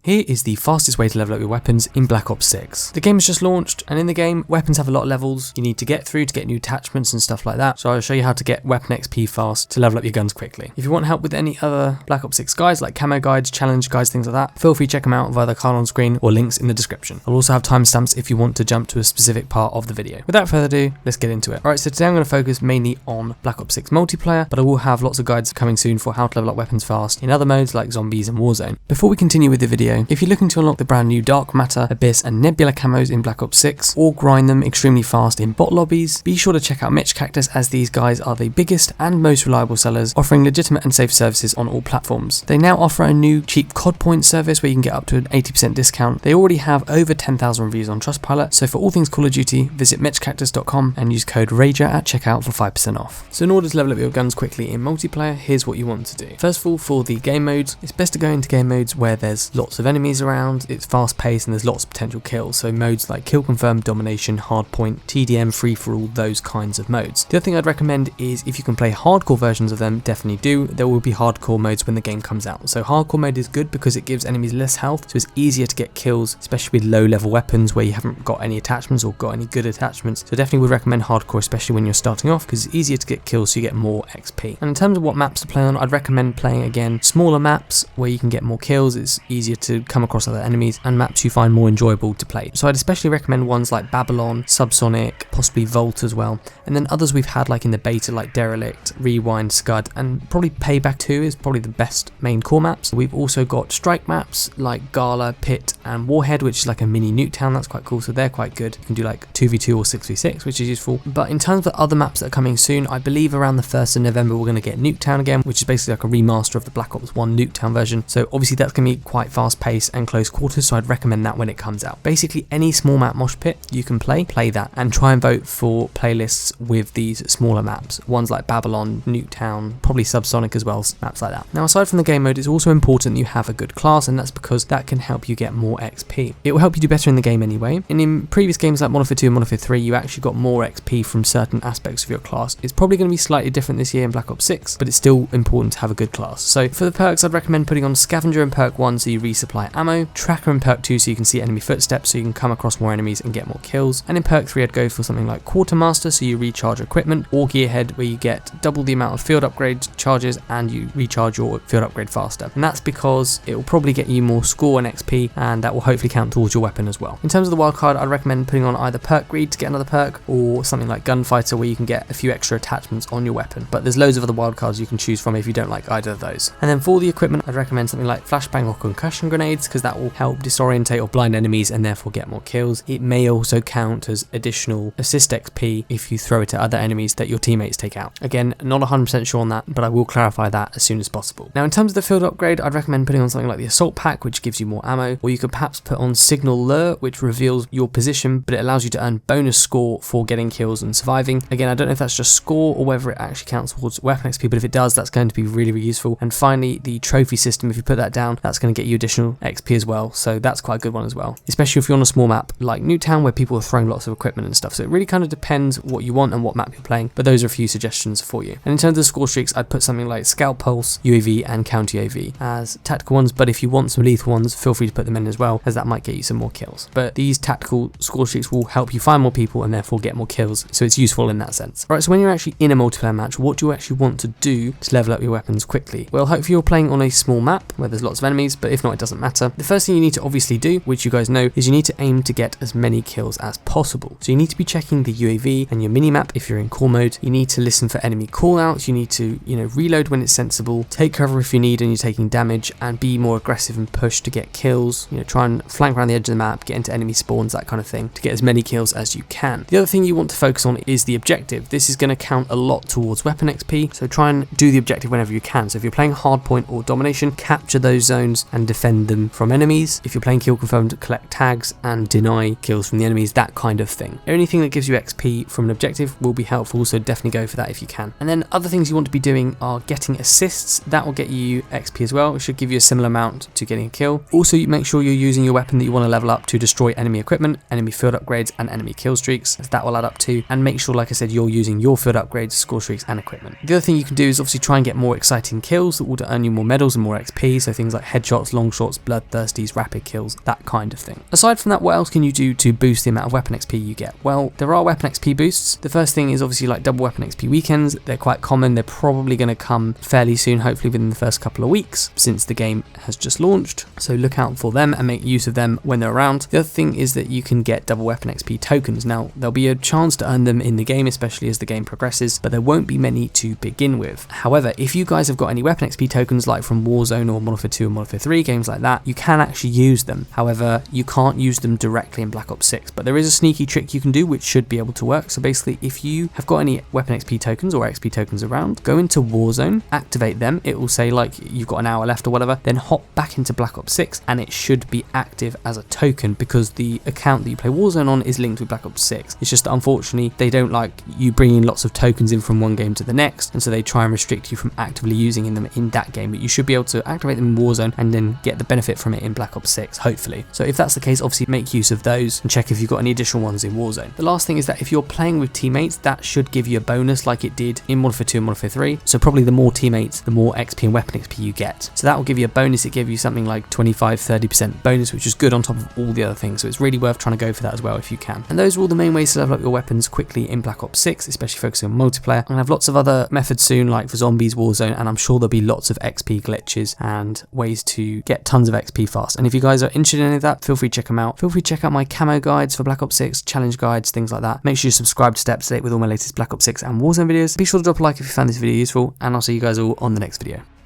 Here is the fastest way to level up your weapons in Black Ops 6. The game has just launched, and in the game, weapons have a lot of levels you need to get through to get new attachments and stuff like that. So I'll show you how to get weapon XP fast to level up your guns quickly. If you want help with any other Black Ops 6 guides like camo guides, challenge guides, things like that, feel free to check them out via the card on screen or links in the description. I'll also have timestamps if you want to jump to a specific part of the video. Without further ado, let's get into it. Alright, so today I'm going to focus mainly on Black Ops 6 multiplayer, but I will have lots of guides coming soon for how to level up weapons fast in other modes like Zombies and Warzone. Before we continue with the video, if you're looking to unlock the brand new Dark Matter, Abyss and Nebula camos in Black Ops 6, or grind them extremely fast in bot lobbies, be sure to check out Mitch Cactus, as these guys are the biggest and most reliable sellers, offering legitimate and safe services on all platforms. They now offer a new cheap COD point service where you can get up to an 80% discount. They already have over 10,000 reviews on Trustpilot, so for all things Call of Duty, visit mitchcactus.com and use code RAGER at checkout for 5% off. So in order to level up your guns quickly in multiplayer, here's what you want to do. First of all, for the game modes, it's best to go into game modes where there's lots of enemies around, it's fast paced and there's lots of potential kills. So modes like Kill Confirm, Domination, Hardpoint, TDM, Free for All, those kinds of modes. The other thing I'd recommend is if you can play hardcore versions of them, definitely do. There will be hardcore modes when the game comes out. So hardcore mode is good because it gives enemies less health, so it's easier to get kills, especially with low level weapons where you haven't got any attachments or got any good attachments. So definitely would recommend hardcore, especially when you're starting off, because it's easier to get kills so you get more XP. And in terms of what maps to play on, I'd recommend playing again smaller maps where you can get more kills, it's easier to come across other enemies, and maps you find more enjoyable to play. So I'd especially recommend ones like Babylon, Subsonic, possibly Vault as well, and then others we've had like in the beta like Derelict, Rewind, Scud, and probably Payback 2 is probably the best main core maps. We've also got strike maps like Gala, Pit and Warhead, which is like a mini Nuketown. That's quite cool, so they're quite good. You can do like 2v2 or 6v6, which is useful. But in terms of the other maps that are coming soon, I believe around the 1st of November we're going to get Nuketown again, which is basically like a remaster of the Black Ops 1 Nuketown version. So obviously that's going to be quite fast paced and close quarters, so I'd recommend that when it comes out. Basically any small map mosh pit you can play that, and try and vote for playlists with these smaller maps, ones like Babylon, Nuketown, probably Subsonic as well, maps like that. Now aside from the game mode, it's also important that you have a good class, and that's because that can help you get more XP. It will help you do better in the game anyway, and in previous games like Modern Warfare 2 and Modern Warfare 3 you actually got more XP from certain aspects of your class. It's probably going to be slightly different this year in Black Ops 6, but it's still important to have a good class. So for the perks, I'd recommend putting on Scavenger in perk 1 so you resupply ammo, Tracker in perk 2 so you can see enemy footsteps so you can come across more enemies and get more kills, and in perk 3 I'd go for something like Quartermaster so you recharge equipment, or Gearhead where you get double the amount of field upgrade charges and you recharge your field upgrade faster. And that's because it will probably get you more score and XP, and that will hopefully count towards your weapon as well. In terms of the wildcard, I'd recommend putting on either Perk Greed to get another perk, or something like Gunfighter where you can get a few extra attachments on your weapon. But there's loads of other wildcards you can choose from if you don't like either of those. And then for the equipment, I'd recommend something like Flashbang or Concussion Grenades, because that will help disorientate or blind enemies and therefore get more kills. It may also count as additional assist XP if you throw it at other enemies that your teammates take out. Again, not 100% sure on that, but I will clarify that as soon as possible. Now in terms of the field upgrade, I'd recommend putting on something like the Assault Pack, which gives you more ammo, or you could perhaps put on Signal Lure, which reveals your position, but it allows you to earn bonus score for getting kills and surviving. Again, I don't know if that's just score or whether it actually counts towards weapon XP, but if it does, that's going to be really, really useful. And finally, the trophy system, if you put that down, that's going to get you additional XP as well, so that's quite a good one as well, especially if you're on a small map like Nuketown where people are throwing lots of equipment and stuff. So it really kind of depends what you want and what map you're playing, but those are a few suggestions for you. And in terms of the score streaks, I'd put something like Scout Pulse, UAV and Counter UAV as tactical ones, but if you want some lethal ones, feel free to put them in as well, as that might get you some more kills. But these tactical score streaks will help you find more people and therefore get more kills, so it's useful in that sense. Alright, so when you're actually in a multiplayer match, what do you actually want to do to level up your weapons quickly? Well, hopefully you're playing on a small map where there's lots of enemies, but if not, it doesn't matter. The first thing you need to obviously do, which you guys know, is you need to aim to get as many kills as possible. So you need to be checking the UAV and your minimap if you're in core mode. You need to listen for enemy callouts. You need to, reload when it's sensible, take cover if you need and you're taking damage, and be more aggressive and push to get kills. Try and flank around the edge of the map, get into enemy spawns, that kind of thing, to get as many kills as you can. The other thing you want to focus on is the objective. This is going to count a lot towards weapon XP, so try and do the objective whenever you can. So if you're playing Hardpoint or Domination, capture those zones and defend them from enemies. If you're playing Kill Confirmed, collect tags and deny kills from the enemies, that kind of thing. Anything that gives you XP from an objective will be helpful, so definitely go for that if you can. And then other things you want to be doing are getting assists. That will get you XP as well. It should give you a similar amount to getting a kill. Also, you make sure you're using your weapon that you want to level up to destroy enemy equipment, enemy field upgrades and enemy kill streaks, as that will add up to. And make sure, like I said, you're using your field upgrades, score streaks and equipment. The other thing you can do is obviously try and get more exciting kills that will earn you more medals and more XP, so things like headshots, long shots, headshots, bloodthirsties, rapid kills, that kind of thing. Aside from that, what else can you do to boost the amount of weapon XP you get? Well, there are weapon XP boosts. The first thing is obviously like double weapon XP weekends. They're quite common. They're probably going to come fairly soon, hopefully within the first couple of weeks since the game has just launched. So look out for them and make use of them when they're around. The other thing is that you can get double weapon XP tokens. Now, there'll be a chance to earn them in the game, especially as the game progresses, but there won't be many to begin with. However, if you guys have got any weapon XP tokens like from Warzone or Modern Warfare 2 or Modern Warfare 3, games like that, you can actually use them. However, you can't use them directly in Black Ops 6, but there is a sneaky trick you can do which should be able to work. So basically, if you have got any weapon XP tokens or XP tokens around, go into Warzone, activate them. It will say like you've got an hour left or whatever, then hop back into Black Ops 6 and it should be active as a token because the account that you play Warzone on is linked with Black Ops 6. It's just that unfortunately they don't like you bringing lots of tokens in from one game to the next, and so they try and restrict you from actively using them in that game, but you should be able to activate them in Warzone and then get the benefit from it in Black Ops 6, hopefully. So if that's the case, obviously make use of those and check if you've got any additional ones in Warzone. The last thing is that if you're playing with teammates, that should give you a bonus like it did in Modern Warfare 2 and Modern Warfare 3. So probably the more teammates, the more XP and weapon XP you get. So that will give you a bonus. It gave you something like 25-30% bonus, which is good on top of all the other things. So it's really worth trying to go for that as well if you can. And those are all the main ways to level up your weapons quickly in Black Ops 6, especially focusing on multiplayer. I'm going to have lots of other methods soon, like for zombies, Warzone, and I'm sure there'll be lots of XP glitches and ways to get tons of XP fast. And if you guys are interested in any of that, feel free to check them out. Feel free to check out my camo guides for Black Ops 6, challenge guides, things like that. Make sure you subscribe to stay up to date with all my latest Black Ops 6 and Warzone videos. Be sure to drop a like if you found this video useful, and I'll see you guys all on the next video.